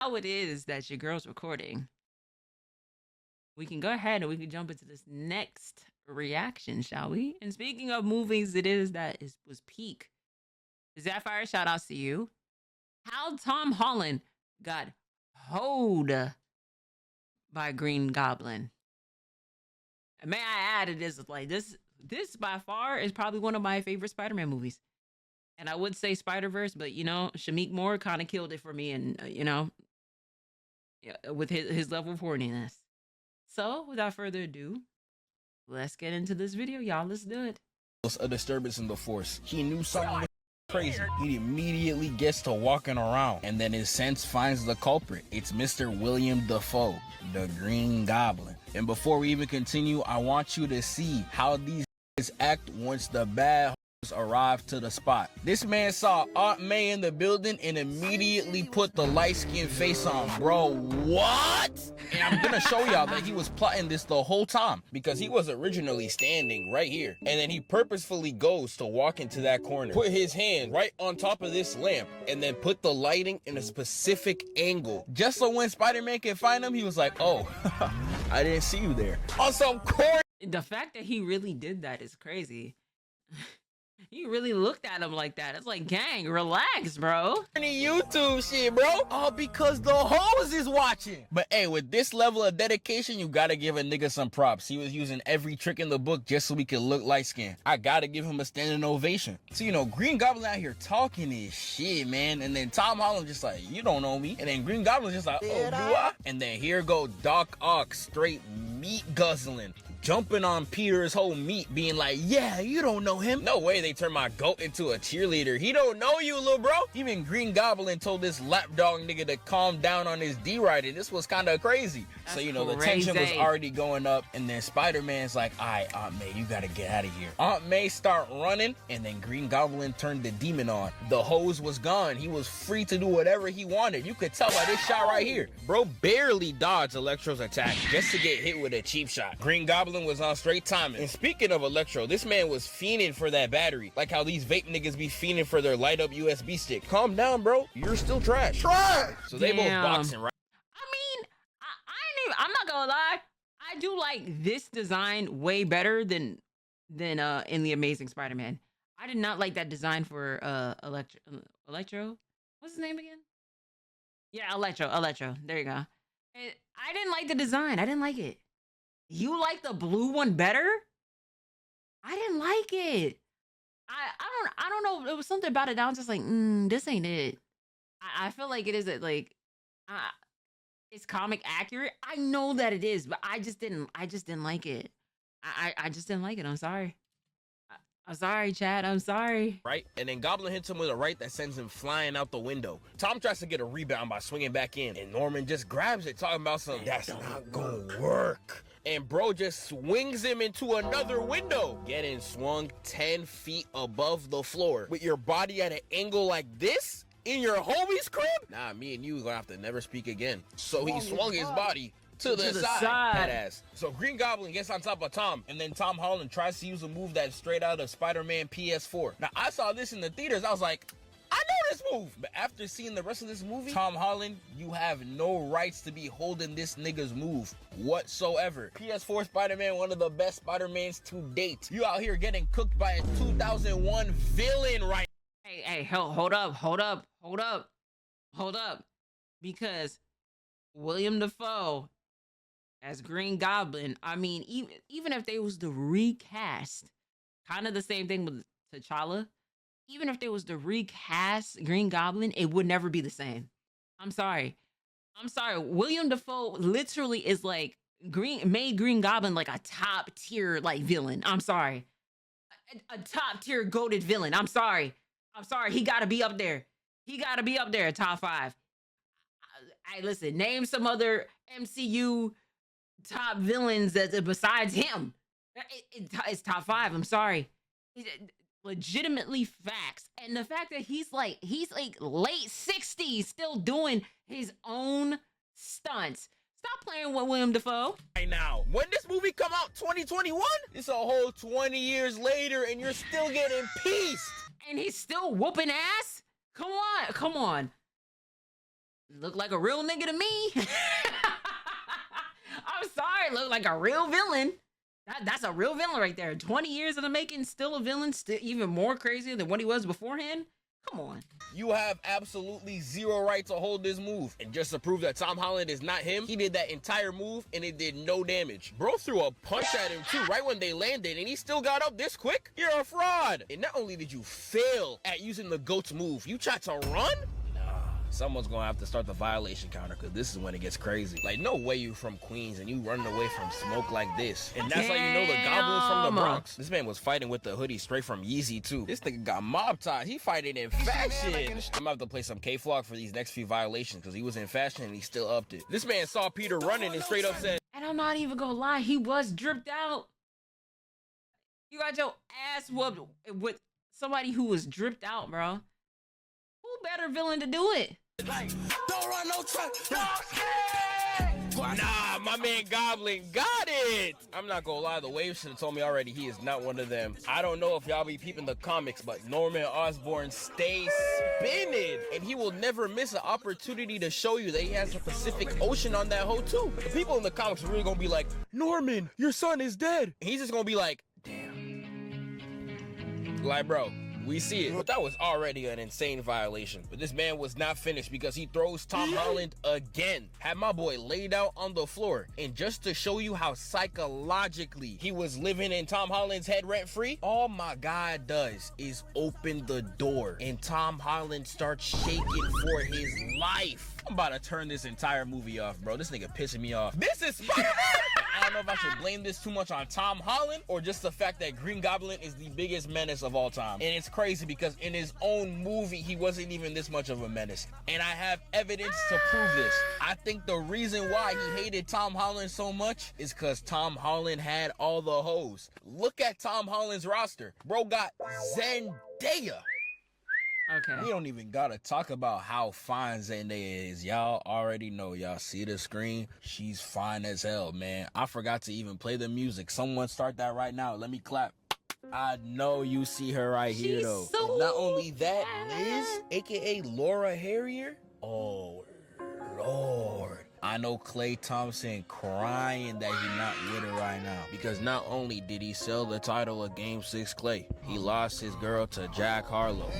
how it is that your girl's recording, we can go ahead and we can jump into this next reaction, shall we? And speaking of movies, was peak. Sapphire, shout outs to you. How Tom Holland got hoed by Green Goblin. And may I add, it is like this by far is probably one of my favorite Spider-Man movies. And I would say Spider-Verse, but you know, Shamik Moore kind of killed it for me, and you know, with his level of horniness. So, without further ado, let's get into this video, y'all. Let's do it. A disturbance in the force. He knew something was crazy. He immediately gets to walking around, and then his sense finds the culprit. It's Mr. William Dafoe, the Green Goblin. And before we even continue, I want you to see how these act once the bad arrived to the spot. This man saw Aunt May in the building and immediately put the light-skinned face on. Bro, what? And I'm gonna show y'all that he was plotting this the whole time, because he was originally standing right here, and then he purposefully goes to walk into that corner, put his hand right on top of this lamp, and then put the lighting in a specific angle, just so when Spider-Man can find him, he was like, oh, I didn't see you there. On some corny. The fact that he really did that is crazy. He really looked at him like that. It's like, gang, relax, bro. YouTube shit, bro. All because the hose is watching. But hey, with this level of dedication, you gotta give a nigga some props. He was using every trick in the book just so we could look light-skinned. I gotta give him a standing ovation. So, you know, Green Goblin out here talking his shit, man. And then Tom Holland just like, you don't know me. And then Green Goblin's just like, oh, do I? And then here go Doc Ock, straight meat guzzling, jumping on Peter's whole meat, being like, yeah, you don't know him. No way they turned my goat into a cheerleader. He don't know you, little bro. Even Green Goblin told this lapdog nigga to calm down on his D-riding. This was kind of crazy. That's so, you know, crazy. The tension was already going up, and then Spider-Man's like, all right, Aunt May, you gotta get out of here. Aunt May start running, and then Green Goblin turned the demon on. The hose was gone. He was free to do whatever he wanted. You could tell by this shot right here. Bro barely dodged Electro's attack just to get hit with a cheap shot. Green Goblin was on straight timing. And speaking of Electro, this man was fiending for that battery, like how these vape niggas be fiending for their light up USB stick. Calm down, bro. You're still trash. Trash. So they both boxing, right? I mean, I'm not gonna lie. I do like this design way better than in the Amazing Spider-Man. I did not like that design for Electro. What's his name again? Yeah, Electro. There you go. I didn't like the design. I didn't like it. You like the blue one better? I didn't like it. I don't know. There was something about it. I was just like, this ain't it. I feel like it isn't like, it's comic accurate. I know that it is, but I just didn't like it. I just didn't like it. I'm sorry. I'm sorry, Chad. I'm sorry. Right? And then Goblin hits him with a right that sends him flying out the window. Tom tries to get a rebound by swinging back in, and Norman just grabs it, talking about something. That's not gonna work. And bro just swings him into another window, getting swung 10 feet above the floor with your body at an angle like this in your homie's crib. Nah, me and you are gonna have to never speak again. So he swung his body to the side. Badass. So Green Goblin gets on top of Tom, and then Tom Holland tries to use a move that's straight out of Spider-Man PS4. Now, I saw this in the theaters. I was like, I know this move. But after seeing the rest of this movie, Tom Holland, you have no rights to be holding this nigga's move whatsoever. PS4 Spider-Man, one of the best Spider-Mans to date. You out here getting cooked by a 2001 villain right now. Hey, hold up. Because William Dafoe as Green Goblin, I mean, even if they was to recast, kind of the same thing with T'Challa, even if they was to recast Green Goblin, it would never be the same. I'm sorry. William Dafoe literally is like made Green Goblin like a top tier like villain. I'm sorry. A top tier goated villain. I'm sorry. He got to be up there. Top 5. Hey, listen, name some other MCU top villains that besides him. It's top 5. I'm sorry. Legitimately facts. And the fact that he's like late 60s still doing his own stunts. Stop playing with William Dafoe. Right now, when this movie come out, 2021, it's a whole 20 years later and you're still getting pieced. And he's still whooping ass? Come on. look like a real nigga to me. I'm sorry, look like a real villain. That's a real villain right there. 20 years in the making, still a villain, still even more crazier than what he was beforehand. Come on. You have absolutely zero right to hold this move. And just to prove that Tom Holland is not him, he did that entire move and it did no damage. Bro threw a punch at him too, right when they landed, and he still got up this quick? You're a fraud. And not only did you fail at using the GOAT's move, you tried to run? Someone's gonna have to start the violation counter, because this is when it gets crazy. Like, no way you from Queens and you running away from smoke like this. And that's how you know the Goblin's from the Bronx. This man was fighting with the hoodie straight from Yeezy too. This nigga got mob ties. He fighting in fashion. I'm gonna have to play some K-Flock for these next few violations, because he was in fashion and he still upped it. This man saw Peter running and straight up said, and I'm not even gonna lie, he was dripped out. You got your ass whooped with somebody who was dripped out, bro. Who better villain to do it? Don't run no track. nah, my man Goblin got it. I'm not gonna lie, the wave should have told me already he is not one of them. I don't know if y'all be peeping the comics, but Norman Osborn stays spinning, and he will never miss an opportunity to show you that he has the Pacific Ocean on that hoe too. The people in the comics are really gonna be like, Norman, your son is dead. And he's just gonna be like, damn. Like, bro, we see it, but that was already an insane violation. But this man was not finished, because he throws Tom Holland again. Had my boy laid out on the floor. And just to show you how psychologically he was living in Tom Holland's head rent-free, all my guy does is open the door and Tom Holland starts shaking for his life. I'm about to turn this entire movie off, bro. This nigga pissing me off. This is Spider-Man! I don't know if I should blame this too much on Tom Holland or just the fact that Green Goblin is the biggest menace of all time. And it's crazy because in his own movie, he wasn't even this much of a menace. And I have evidence to prove this. I think the reason why he hated Tom Holland so much is because Tom Holland had all the hoes. Look at Tom Holland's roster. Bro got Zendaya. Okay. We don't even gotta talk about how fine Zendaya is. Y'all already know. Y'all see the screen. She's fine as hell, man. I forgot to even play the music. Someone start that right now. Let me clap. I know you see her right here, though. So Not only that, Liz, aka Laura Harrier. Oh, Lord. I know Klay Thompson crying that he's not with her right now, because not only did he sell the title of Game 6 Klay, he lost his girl to Jack Harlow.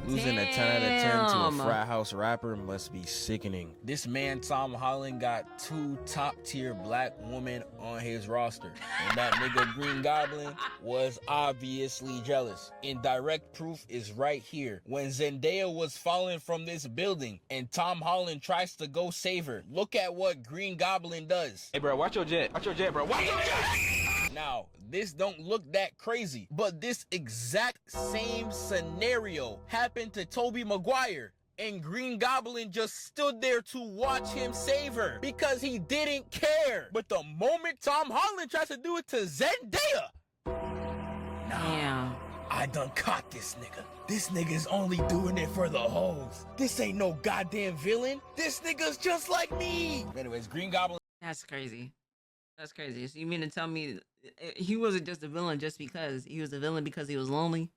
Losing a 10 out of 10 to a frat house rapper must be sickening. This man, Tom Holland, got 2 top-tier black women on his roster. And that nigga Green Goblin was obviously jealous. And direct proof is right here. When Zendaya was falling from this building and Tom Holland tries to go save her, look at what Green Goblin does. Hey, bro, watch your jet. Watch your jet, bro. Watch your jet. Now, this don't look that crazy, but this exact same scenario happened to Tobey Maguire, and Green Goblin just stood there to watch him save her because he didn't care. But the moment Tom Holland tries to do it to Zendaya, Yeah. I done caught this nigga. This nigga's only doing it for the hoes. This ain't no goddamn villain. This nigga's just like me. Anyways, Green Goblin. That's crazy. That's crazy. So you mean to tell me he wasn't just a villain just because he was a villain because he was lonely?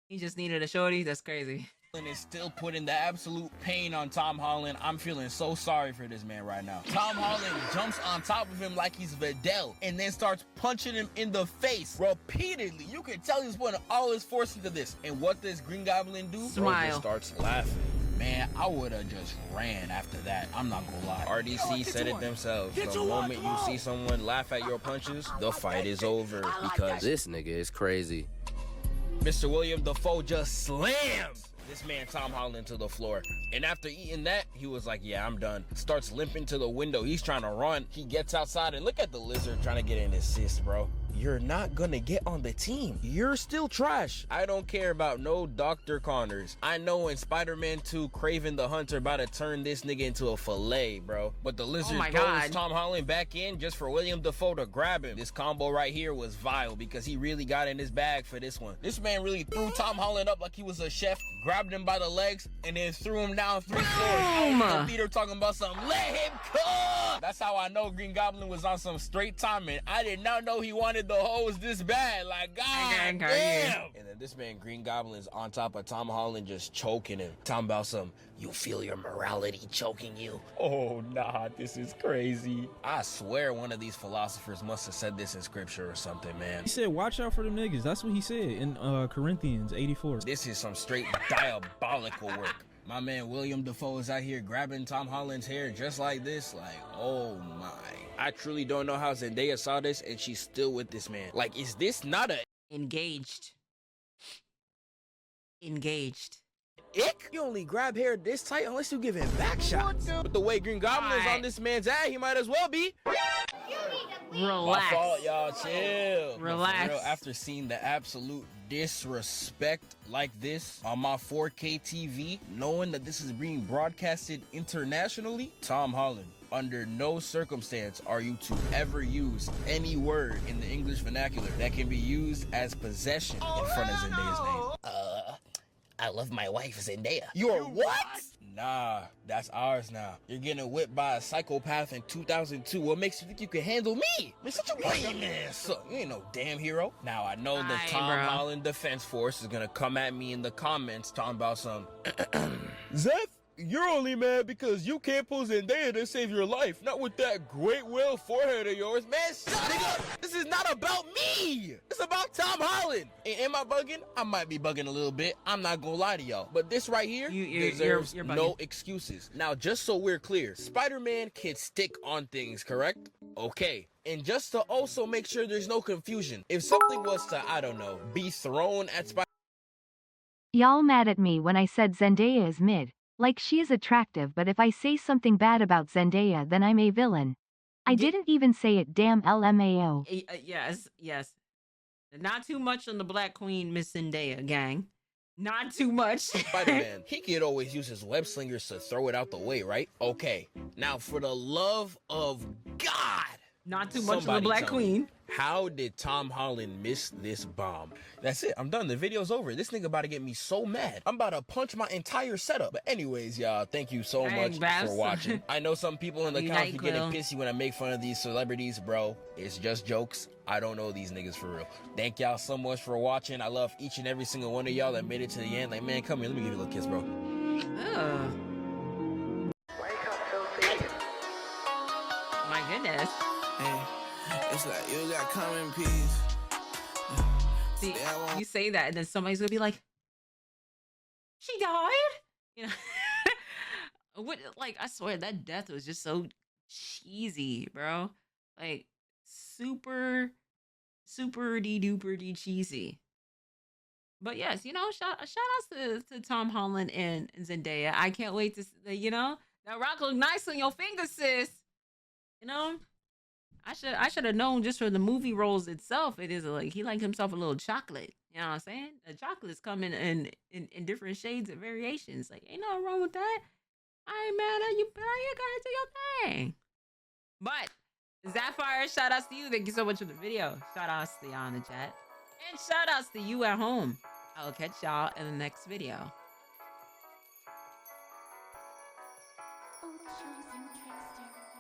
He just needed a shorty? That's crazy. Is still putting the absolute pain on Tom Holland. I'm feeling so sorry for this man right now. Tom Holland jumps on top of him like he's Vidal and then starts punching him in the face repeatedly. You can tell he's putting all his force into this. And what does Green Goblin do? Smile. Bro just starts laughing. Man, I would have just ran after that. I'm not gonna lie. RDC said it themselves. The moment you see someone laugh at your punches, the fight is over, because this nigga is crazy. Mr. William Dafoe just slammed this man Tom Holland to the floor. And after eating that, he was like, yeah, I'm done. Starts limping to the window. He's trying to run. He gets outside and look at the lizard trying to get an assist, bro. You're not gonna get on the team. You're still trash. I don't care about no Dr. Connors. I know in Spider-Man 2, Kraven the Hunter about to turn this nigga into a fillet, bro. But the lizard throws Tom Holland back in just for William Dafoe to grab him. This combo right here was vile because he really got in his bag for this one. This man really threw Tom Holland up like he was a chef, grabbed him by the legs, and then threw him down 3 floors. Peter talking about something, let him cook! That's how I know Green Goblin was on some straight timing. I did not know he wanted the hoes this bad. Like, god Okay. damn. And then this man, Green Goblin, is on top of Tom Holland just choking him. Talking about some, you feel your morality choking you. Oh, nah, this is crazy. I swear one of these philosophers must have said this in scripture or something, man. He said, watch out for them niggas. That's what he said in Corinthians 84. This is some straight diabolical work. My man William Dafoe is out here grabbing Tom Holland's hair just like this. Like, oh my. I truly don't know how Zendaya saw this and she's still with this man. Like, is this not a Engaged. ick? You only grab hair this tight unless you give him back shots. But the way Green Goblin is on this man's ass, he might as well be. Relax. My fault, y'all. Chill. Relax. But for real, after seeing the absolute disrespect like this on my 4K TV, knowing that this is being broadcasted internationally, Tom Holland, under no circumstance are you to ever use any word in the English vernacular that can be used as possession in front of Zendaya's name. I love my wife, Zendaya. You're what? Nah, that's ours now. You're getting whipped by a psychopath in 2002. What makes you think you can handle me? Man, such a lame ass. So, you ain't no damn hero. Now, I know the Aye, Tom bro. Holland Defense Force is gonna come at me in the comments talking about some Zeth, you're only mad because you can't pull Zendaya to save your life. Not with that great whale forehead of yours. Man, shut up! This is not about me! It's about Tom Holland! And am I bugging? I might be bugging a little bit. I'm not gonna lie to y'all. But this right here deserves you're bugging. no excuses. Now, just so we're clear, Spider-Man can stick on things, correct? Okay. And just to also make sure there's no confusion, if something was to, I don't know, be thrown at Spider-Man, Y'all mad at me when I said Zendaya is mid. Like she is attractive, but if I say something bad about Zendaya then I'm a villain. I didn't even say it, damn LMAO. Yes. Not too much on the Black Queen, Miss Zendaya, gang. Not too much. Spider-Man, he could always use his web slingers to throw it out the way, right? Okay. Now, for the love of God, Not too much on the somebody Black tell me, Queen. how did Tom Holland miss this bomb? That's it. I'm done. The video's over. This nigga about to get me so mad. I'm about to punch my entire setup. But anyways, y'all, thank you so Dang, much Babs. for watching. I know some people in the Unite, comments be getting Quill. pissy when I make fun of these celebrities, bro. It's just jokes. I don't know these niggas for real. Thank y'all so much for watching. I love each and every single one of y'all that made it to the end. Like, man, come here. Let me give you a little kiss, bro. Oh. My goodness. Hey, it's like you got come in peace. See, Yeah, well- you say that, and then somebody's gonna be like, "She died," you know. What? Like, I swear that death was just so cheesy, bro. Like, super duper cheesy. But yes, you know, shout outs to Tom Holland and Zendaya. I can't wait to, you know, that rock look nice on your finger, sis. You know. I should have known just from the movie roles itself. It is like he liked himself a little chocolate. You know what I'm saying? The chocolates come in different shades and variations. Like, ain't nothing wrong with that. I ain't mad at you, bro. You gotta do your thing. But Sapphire, shout outs to you. Thank you so much for the video. Shout outs to y'all in the chat. And shout outs to you at home. I'll catch y'all in the next video. Oh, chosen trickster.